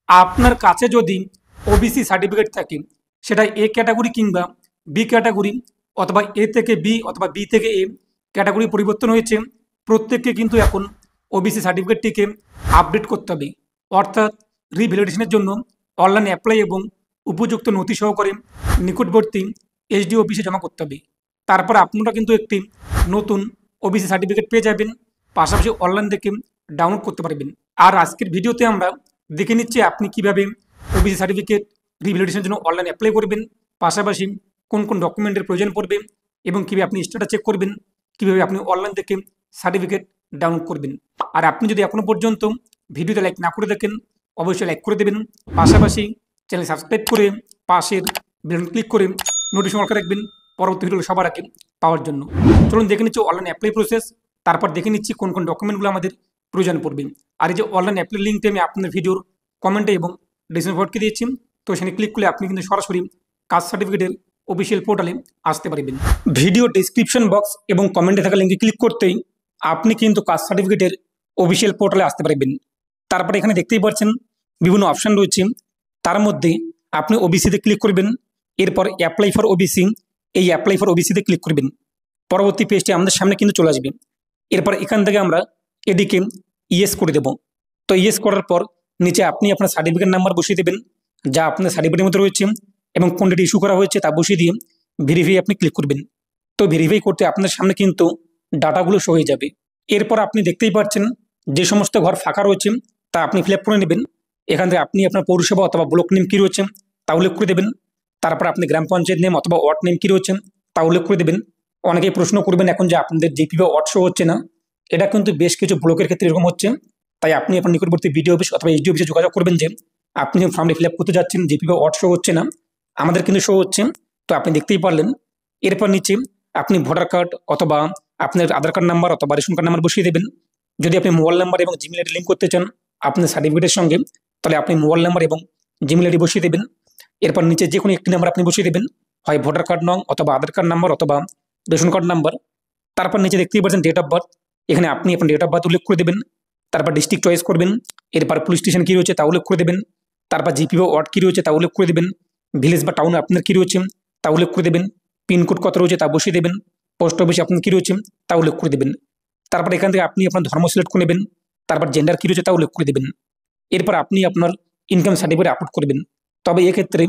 আপনার কাছে যদি ওবিসি সার্টিফিকেট থাকে, সেটা এ ক্যাটাগরি কিংবা বি ক্যাটাগরি, অথবা এ থেকে বি অথবা বি থেকে এ ক্যাটাগরি পরিবর্তন হয়েছে, প্রত্যেককে কিন্তু এখন ওবিসি সার্টিফিকেটটিকে আপডেট করতে হবে। অর্থাৎ রিভ্যালিডেশনের জন্য অনলাইন অ্যাপ্লাই এবং উপযুক্ত নথি সহকারে নিকটবর্তী এসডি অফিসে জমা করতে হবে। তারপর আপনারা কিন্তু একটি নতুন ওবিসি সার্টিফিকেট পেয়ে যাবেন, পাশাপাশি অনলাইন থেকে ডাউনলোড করতে পারবেন। আর আজকের ভিডিওতে আমরা দেখে নিচ্ছি আপনি কিভাবে ওবিসি সার্টিফিকেট রিভ্যালিডেশনের জন্য অনলাইন অ্যাপ্লাই করবেন, পাশাপাশি কোন কোন ডকুমেন্টের প্রয়োজন পড়বে এবং কীভাবে আপনি স্ট্যাটাস চেক করবেন, কীভাবে আপনি অনলাইন থেকে সার্টিফিকেট ডাউনলোড করবেন। আর আপনি যদি এখনও পর্যন্ত ভিডিওতে লাইক না করে দেখেন, অবশ্যই লাইক করে দেবেন, পাশাপাশি চ্যানেল সাবস্ক্রাইব করে পাশের বেল ক্লিক করে নোটিফিকেশন অন করে রাখবেন পরবর্তী ভিডিও সবার আগে পাওয়ার জন্য। চলুন দেখে নিচ্ছি অনলাইন অ্যাপ্লাই প্রসেস, তারপর দেখে নিচ্ছি কোন কোন ডকুমেন্টগুলো আমাদের প্রয়োজন পড়বে। আর এই যে অনলাইন অ্যাপ্লাই লিঙ্কটি আমি আপনার ভিডিওর কমেন্টে এবং ডিসক্রিপশনে দিয়েছি, তো সেখানে ক্লিক করলে আপনি কিন্তু সরাসরি কাস্ট সার্টিফিকেটের অফিসিয়াল পোর্টালে আসতে পারবেন। ভিডিও ডিসক্রিপশন বক্স এবং কমেন্টে থাকা লিঙ্কে ক্লিক করতেই আপনি কিন্তু কাস্ট সার্টিফিকেটের অফিসিয়াল পোর্টালে আসতে পারবেন। তারপরে এখানে দেখতেই পাচ্ছেন বিভিন্ন অপশান রয়েছে, তার মধ্যে আপনি ওবিসিতে ক্লিক করবেন, এরপর অ্যাপ্লাই ফর ওবিসি, এই অ্যাপ্লাই ফর ওবিসিতে ক্লিক করবেন। পরবর্তী পেজটি আমাদের সামনে কিন্তু চলে আসবে। এরপর এখান থেকে আমরা এদিকে ইয়েস করে দেব। তো ইয়েস করার পর নিচে আপনি আপনার সার্টিফিকেট নাম্বার বসিয়ে দেবেন, যা আপনার সার্টিফিকেটের মধ্যে রয়েছে, এবং কোন ডেটে ইস্যু করা হয়েছে তা বসিয়ে দিয়ে ভেরিফাই আপনি ক্লিক করবেন। তো ভেরিফাই করতে আপনার সামনে কিন্তু ডাটাগুলো শো হয়ে যাবে। এরপর আপনি দেখতেই পাচ্ছেন যে সমস্ত ঘর ফাঁকা রয়েছে তা আপনি ফিল আপ করে নেবেন। এখান থেকে আপনি আপনার পৌরসভা অথবা ব্লক নেম কী রয়েছে তা উল্লেখ করে দেবেন। তারপর আপনি গ্রাম পঞ্চায়েত নেম অথবা ওয়ার্ড নেম কী রয়েছে তা উল্লেখ করে দেবেন। অনেকেই প্রশ্ন করবেন এখন যে আপনাদের জিপি বা ওয়ার্ড শো হচ্ছে না, এটা কিন্তু বেশ কিছু ব্লকের ক্ষেত্রে এরকম হচ্ছে। তাই আপনি আপনার নিকটবর্তী বিডিও অফিস অথবা এসডি অফিসে যোগাযোগ করবেন যে আপনি যখন ফর্মটি ফিল আপ করতে যাচ্ছেন জিপি বা ওয়ার্ড শো হচ্ছে না, আমাদের কিন্তু শো হচ্ছে, তো আপনি দেখতেই পারলেন। এরপর নিচে আপনি ভোটার কার্ড অথবা আপনার আধার কার্ড নাম্বার অথবা রেশন কার্ড নাম্বার বসিয়ে দেবেন। যদি আপনি মোবাইল নাম্বার এবং জিমেল আইডি লিঙ্ক করতে চান আপনার সার্টিফিকেটের সঙ্গে, তাহলে আপনি মোবাইল নাম্বার এবং জিমেল আইডি বসিয়ে দেবেন। এরপর নিচে যে কোনো একটি নাম্বার আপনি বসিয়ে দেবেন, হয় ভোটার কার্ড নং অথবা আধার কার্ড নাম্বার অথবা রেশন কার্ড নাম্বার। তারপর নিচে দেখতেই পাচ্ছেন ডেট অফ বার্থ, এখানে আপনি আপনার ডেট অফ বার্থ উল্লেখ করে দেবেন। তারপর ডিস্ট্রিক্ট চয়েস করবেন, এরপর পুলিশ স্টেশন কী রয়েছে তা উল্লেখ করে দেবেন। তারপর জিপি বা ওয়ার্ড কী রয়েছে তা উল্লেখ করে দেবেন। ভিলেজ বা টাউন আপনার কী রয়েছে তা উল্লেখ করে দেবেন। পিনকোড কত রয়েছে তা বসিয়ে দেবেন। পোস্ট অফিসে আপনার কী রয়েছে তা উল্লেখ করে দেবেন। তারপর এখান থেকে আপনি আপনার ধর্ম সিলেক্ট করে নেবেন। তারপর জেন্ডার কী রয়েছে তা উল্লেখ করে দেবেন। এরপর আপনি আপনার ইনকাম সার্টিফিকেট আপলোড করবেন। তবে এক্ষেত্রে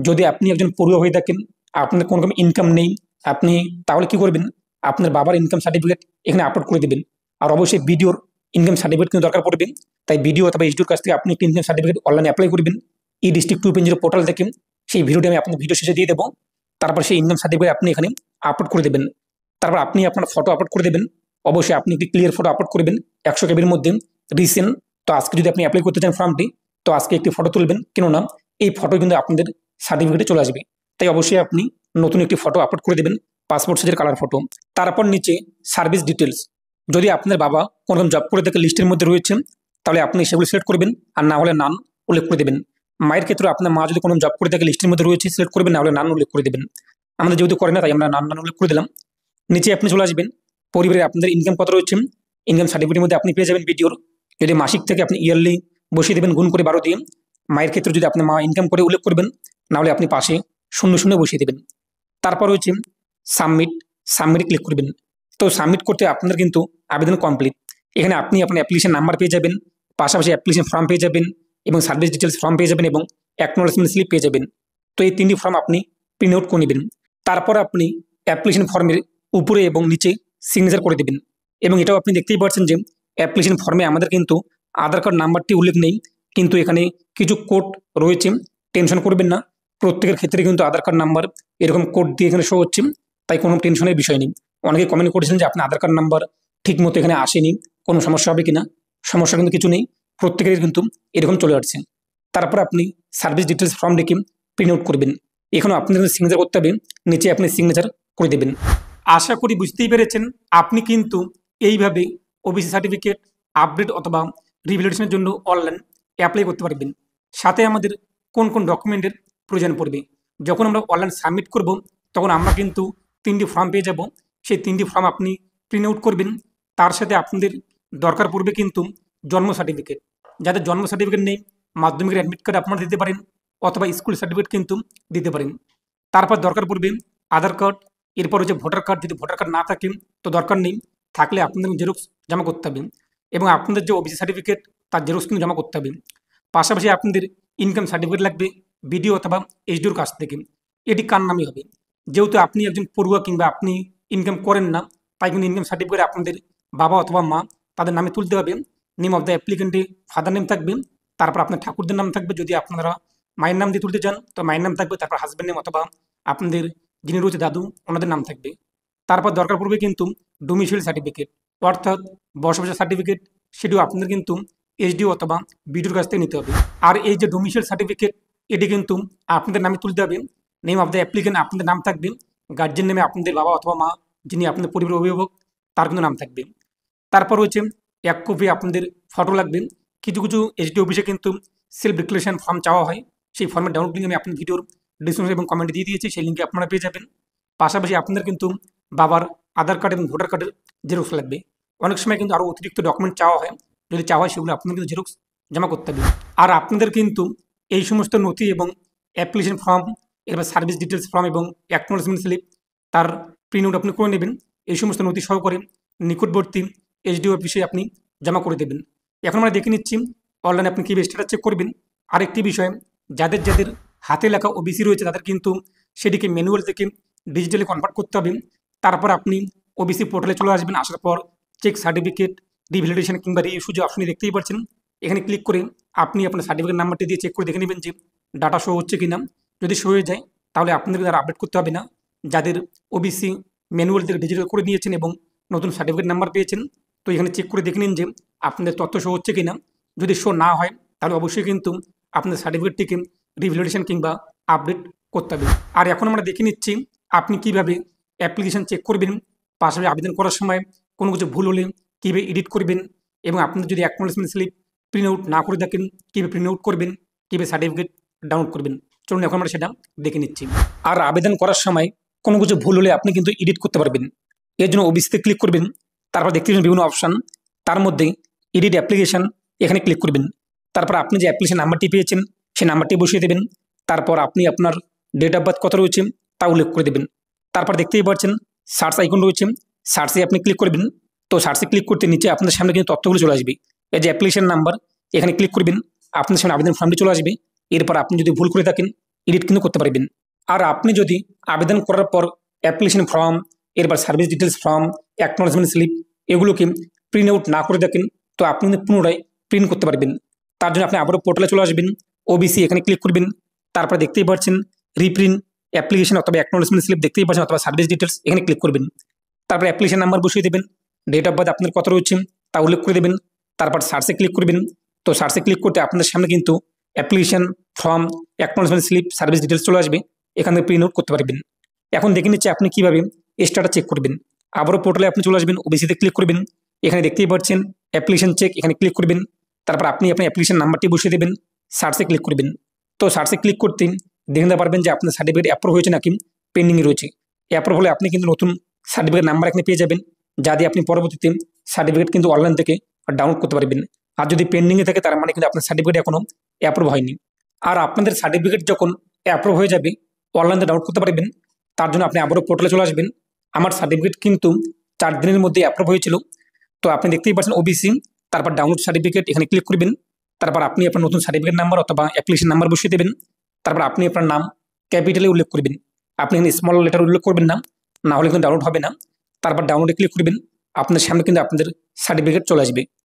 যদি আপনি একজন পড়ুয়া হয়ে থাকেন, আপনার কোনো রকম ইনকাম নেই, আপনি তাহলে কী করবেন, আপনার বাবার ইনকাম সার্টিফিকেট এখানে আপলোড করে দেবেন। আর অবশ্যই বিডিওর ইনকাম সার্টিফিকেট কিন্তু দরকার পড়বে। তাই বিডিও অথবা এসডিওর কাছ থেকে আপনি একটি ইনকাম সার্টিফিকেট অনলাইনে অ্যাপ্লাই করবেন ই ডিস্ট্রিক্ট 2.0 পোর্টাল থেকে। সেই ভিডিওটি আমি আপনার ভিডিও শেষে দিয়ে দেবো। তারপর সেই ইনকাম সার্টিফিকেট আপনি এখানে আপলোড করে দেবেন। তারপর আপনি আপনার ফটো আপলোড করে দেবেন। অবশ্যই আপনি একটি ক্লিয়ার ফটো আপলোড করবেন 100 কেবির মধ্যে রিসেন্ট। তো আজকে যদি আপনি অ্যাপ্লাই করতে চান ফর্মটি, তো আজকে একটি ফটো তুলবেন, কেননা এই ফটো কিন্তু আপনাদের সার্টিফিকেটে চলে আসবে। তাই অবশ্যই আপনি নতুন একটি ফটো আপলোড করে দেবেন, পাসপোর্ট সাইজের কালার ফটো। তারপর নিচে সার্ভিস ডিটেলস, যদি আপনার বাবা কোনো জব করে থাকে লিস্টের মধ্যে রয়েছে তাহলে আপনি সেগুলো সিলেক্ট করবেন, আর না হলে নান উল্লেখ করে দেবেন। মায়ের ক্ষেত্রে আপনার মা যদি কোনো জব করে থাকে লিস্টের মধ্যে রয়েছে সিলেক্ট করবেন, না হলে নান উল্লেখ করে দেবেন। আমাদের যেহেতু করে না তাই আমরা নান উল্লেখ করে দিলাম। নিচে আপনি চলে আসবেন, পরিবারে আপনাদের ইনকাম কত রয়েছে ইনকাম সার্টিফিকেটের মধ্যে আপনি পেয়ে যাবেন ভিডিওর। যদি মাসিক থেকে আপনি ইয়ারলি বসিয়ে দেবেন গুণ করে 12 দিয়ে। মায়ের ক্ষেত্রে যদি আপনার মা ইনকাম করে উল্লেখ করবেন, না হলে আপনি পাশে 00 বসিয়ে দেবেন। তারপর হচ্ছে সাবমিট ক্লিক করবেন। তো সাবমিট করতে আপনাদের কিন্তু আবেদন কমপ্লিট। এখানে আপনি আপনার অ্যাপ্লিকেশন নাম্বার পেয়ে যাবেন, পাশাপাশি অ্যাপ্লিকেশন ফর্ম পেয়ে যাবেন এবং সার্ভিস ডিটেলস ফর্ম পেয়ে যাবেন এবং অ্যাকনোলেজমেন্ট স্লিপ পেয়ে যাবেন। তো এই 3টি ফর্ম আপনি প্রিন্ট আউট করে নেবেন। তারপর আপনি অ্যাপ্লিকেশন ফর্মের উপরে এবং নিচে সিগনেচার করে দেবেন। এবং এটাও আপনি দেখতেই পাচ্ছেন যে অ্যাপ্লিকেশন ফর্মে আমাদের কিন্তু আধার কার্ড নাম্বারটি উল্লেখ নেই, কিন্তু এখানে কিছু কোড রয়েছে। টেনশন করবেন না, প্রত্যেকের ক্ষেত্রে কিন্তু আধার কার্ড নাম্বার এরকম কোড দিয়ে এখানে শো হচ্ছে, তাই কোনো টেনশনের বিষয় নেই। অনেকে কমেন্ট করেছেন যে আপনার আধার কার্ড নাম্বার ঠিক মতো এখানে আসেনি, কোনো সমস্যা হবে কিনা। সমস্যা কিন্তু কিছু নেই, প্রত্যেকের কিন্তু এরকম চলে আসছে। তারপর আপনি সার্ভিস ডিটেলস ফর্ম লিখে প্রিন্ট আউট করবেন। এখানেও আপনি সিগনেচার করতে হবে, নিচে আপনি সিগনেচার করে দেবেন। আশা করি বুঝতেই পেরেছেন আপনি কিন্তু এইভাবে ওবিসি সার্টিফিকেট আপডেট অথবা রিভ্যালিডেশনের জন্য অনলাইন অ্যাপ্লাই করতে পারবেন। সাথে আমাদের কোন কোন ডকুমেন্টের প্রয়োজন পড়বে, যখন আমরা অনলাইন সাবমিট করব তখন আমরা কিন্তু 3টি ফর্ম পেয়ে যাব। সেই 3টি ফর্ম আপনি প্রিন্ট আউট করবেন। তার সাথে আপনাদের দরকার পড়বে কিন্তু জন্ম সার্টিফিকেট। যাদের জন্ম সার্টিফিকেট নেই মাধ্যমিকের অ্যাডমিট কার্ড আপনারা দিতে পারেন অথবা স্কুল সার্টিফিকেট কিন্তু দিতে পারেন। তারপর দরকার পড়বে আধার কার্ড, এরপর হচ্ছে ভোটার কার্ড। যদি ভোটার কার্ড না থাকে তো দরকার নেই, থাকলে আপনাদের জেরক্স জমা করতে হবে এবং আপনাদের যে ওবিসি সার্টিফিকেট তার জেরক্স কিন্তু জমা করতে হবে। পাশাপাশি আপনাদের ইনকাম সার্টিফিকেট লাগবে বিডিও অথবা এইচডিওর কাছ থেকে। এটি কার নামে হবে? যেহেতু আপনি একজন পড়ুয়া কিংবা আপনি ইনকাম করেন না, তাই কিন্তু ইনকাম সার্টিফিকেট আপনাদের বাবা অথবা মা তাদের নামে তুলতে হবে। নেম অফ দ্য অ্যাপ্লিকেন্টে ফাদার নেম থাকবে, তারপর আপনার ঠাকুরদের নাম থাকবে। যদি আপনারা মায়ের নাম দিয়ে তুলতে চান তো মায়ের নাম থাকবে, তারপর হাজব্যান্ড নেম অথবা আপনাদের যিনি রয়েছে দাদু ওনাদের নাম থাকবে। তারপর দরকার পড়বে কিন্তু ডোমিসাইল সার্টিফিকেট, অর্থাৎ বসবাসের সার্টিফিকেট। সেটিও আপনাদের কিন্তু এইচডিও অথবা বিডিওর কাছ থেকে নিতে হবে। আর এই যে ডোমিসাইল সার্টিফিকেট এটি কিন্তু আপনাদের নামে তুলতে হবে। নেম অফ দ্য অ্যাপ্লিকেন্ট আপনাদের নাম থাকবে, গার্জেন নেমে আপনাদের বাবা অথবা মা যিনি আপনাদের পরিবারের অভিভাবক তার কিন্তু নাম থাকবে। তারপর হচ্ছে এক কপি আপনাদের ফটো লাগবে। কিছু কিছু এইচডি অফিসে কিন্তু সেলফ ডিক্লারেশন ফর্ম চাওয়া হয়, সেই ফর্মের ডাউনলোড লিঙ্ক আমি আপনার ভিডিওর ডিসক্রিপশন এবং কমেন্টে দিয়ে দিয়েছি, সেই লিঙ্কে আপনারা পেয়ে যাবেন। পাশাপাশি আপনাদের কিন্তু বাবার আধার কার্ড এবং ভোটার কার্ডের জেরক্স লাগবে। অনেক সময় কিন্তু আরও অতিরিক্ত ডকুমেন্ট চাওয়া হয়, যদি চাওয়া হয় সেগুলো আপনাদের কিন্তু জেরক্স জমা করতে হবে। আর আপনাদের কিন্তু এই সমস্ত নথি এবং অ্যাপ্লিকেশন ফর্ম, এরপর সার্ভিস ডিটেলস ফর্ম এবং অ্যাকনোলেজমেন্ট স্লিপ তার প্রিন্ট আউট আপনি করে নেবেন। এই সমস্ত নথি সহকারে নিকটবর্তী এইচডিও অফিসে আপনি জমা করে দেবেন। এখন আমরা দেখে নিচ্ছি অনলাইনে আপনি কীভাবে স্ট্যাটাস চেক করবেন। আরেকটি বিষয়, যাদের যাদের হাতে লেখা ওবিসি রয়েছে তাদের কিন্তু সেটিকে ম্যানুয়াল থেকে ডিজিটালি কনভার্ট করতে হবে। তারপর আপনি ওবিসি পোর্টালে চলে আসবেন, আসার পর চেক সার্টিফিকেট রিভ্যালিডেশন কিংবা রিইস্যু যে অপশনে দেখতেই পাচ্ছেন, এখানে ক্লিক করে আপনি আপনার সার্টিফিকেট নাম্বারটি দিয়ে চেক করে দেখে নেবেন যে ডাটা শো হচ্ছে কিনা। যদি শো হয়ে যায় তাহলে আপনাদের আর আপডেট করতে হবে না। যাদের ওবিসি ম্যানুয়াল থেকে ডিজিটাল করে নিয়েছেন এবং নতুন সার্টিফিকেট নাম্বার পেয়েছেন, তো এখানে চেক করে দেখে নিন যে আপনাদের তথ্য শো হচ্ছে কিনা। যদি শো না হয় তাহলে অবশ্যই কিন্তু আপনার সার্টিফিকেটটিকে রিভ্যালিডেশন কিংবা আপডেট করতে হবে। আর এখন আমরা দেখে নিচ্ছি আপনি কিভাবে অ্যাপ্লিকেশন চেক করবেন, পাশাপাশি আবেদন করার সময় কোনো কিছু ভুল হলে কীভাবে এডিট করবেন এবং আপনাদের যদি অ্যাকনোলেজমেন্ট স্লিপ প্রিন্ট আউট না করে থাকেন কীভাবে প্রিন্ট আউট করবেন, কীভাবে সার্টিফিকেট ডাউনলোড করবেন। চলুন এখন আমরা সেটা দেখে নিচ্ছি। আর আবেদন করার সময় কোনো কিছু ভুল হলে আপনি কিন্তু এডিট করতে পারবেন। এর জন্য ওবিসিতে ক্লিক করবেন, তারপর দেখতে পাবেন বিভিন্ন অপশান, তার মধ্যে এডিট অ্যাপ্লিকেশান এখানে ক্লিক করবেন। তারপর আপনি যে অ্যাপ্লিকেশন নাম্বারটি পেয়েছেন সেই নাম্বারটি বসিয়ে দেবেন। তারপর আপনি আপনার ডেট অফ বার্থ কত রয়েছে তা উল্লেখ করে দেবেন। তারপর দেখতেই পাচ্ছেন সার্চ আইকন রয়েছে, সার্চে আপনি ক্লিক করবেন। তো সার্চে ক্লিক করতে নিচে আপনার সামনে কিন্তু তথ্যগুলো চলে আসবে। এই যে অ্যাপ্লিকেশন নাম্বার এখানে ক্লিক করবেন, আপনার সামনে আবেদন ফর্মটি চলে আসবে। এরপর আপনি যদি ভুল করে থাকেন এডিট কিন্তু করতে পারবেন। আর আপনি যদি আবেদন করার পর অ্যাপ্লিকেশন ফর্ম, এরপর service details form, acknowledgement slip এগুলোকে প্রিন্ট আউট না করে থাকেন তো আপনি কিন্তু পুনরায় প্রিন্ট করতে পারবেন। তার জন্য আপনি আবারও পোর্টালে চলে আসবেন, ওবিসি এখানে ক্লিক করবেন। তারপর দেখতেই পাচ্ছেন রিপ্রিন্ট অ্যাপ্লিকেশন অথবা অ্যাকনোলেজমেন্ট স্লিপ দেখতেই পাচ্ছেন অথবা সার্ভিস ডিটেলস এখানে ক্লিক করবেন। তারপর অ্যাপ্লিকেশন নাম্বার বসিয়ে দেবেন, ডেট অফ বার্থ আপনার কত রয়েছে তা উল্লেখ করে দেবেন। তারপর সার্চে ক্লিক করবেন। তো সার্চে ক্লিক করতে আপনাদের সামনে কিন্তু application form, acknowledgement slip, service details চলে আসবে, এখান থেকে প্রিন্ট আউট করতে পারবেন। এখন দেখে নিচ্ছে আপনি কীভাবে স্ট্যাটাস চেক করবেন। আবারও পোর্টালে আপনি চলে আসবেন, ওবিসিতে ক্লিক করবেন, এখানে দেখতেই পাচ্ছেন অ্যাপ্লিকেশন চেক এখানে ক্লিক করবেন। তারপর আপনি আপনার অ্যাপ্লিকেশন নাম্বারটি বসিয়ে দেবেন, সার্চে ক্লিক করবেন। তো সার্চে ক্লিক করতে দেখে নিতে পারবেন যে আপনার সার্টিফিকেট অ্যাপ্রুভ হয়েছে নাকি পেন্ডিংয়ে রয়েছে। অ্যাপ্রুভ হলে আপনি কিন্তু নতুন সার্টিফিকেট নাম্বার এখানে পেয়ে যাবেন, যা দিয়ে আপনি পরবর্তীতে সার্টিফিকেট কিন্তু অনলাইন থেকে ডাউনলোড করতে পারবেন। আর যদি পেন্ডিংয়ে থাকে তার মানে কিন্তু আপনার সার্টিফিকেট এখনও অ্যাপ্রুভ হয়নি। আর আপনাদের সার্টিফিকেট যখন অ্যাপ্রুভ হয়ে যাবে অনলাইনে ডাউনলোড করতে পারবেন। তার জন্য আপনি আবারও পোর্টালে চলে আসবেন। আমার সার্টিফিকেট কিন্তু 4 দিনের মধ্যে অ্যাপ্রুভ হয়েছিল। তো আপনি দেখতেই পাচ্ছেন ওবিসি, তারপর ডাউনলোড সার্টিফিকেট এখানে ক্লিক করবেন। তারপর আপনি আপনার নতুন সার্টিফিকেট নাম্বার অথবা অ্যাপ্লিকেশন নাম্বার বসিয়ে দেবেন। তারপর আপনি আপনার নাম ক্যাপিটালে উল্লেখ করবেন, আপনি এখানে স্মল লেটার উল্লেখ করবেন না, না হলে কিন্তু ডাউনলোড হবে না। তারপর ডাউনলোডে ক্লিক করবেন, আপনার সামনে কিন্তু আপনাদের সার্টিফিকেট চলে আসবে।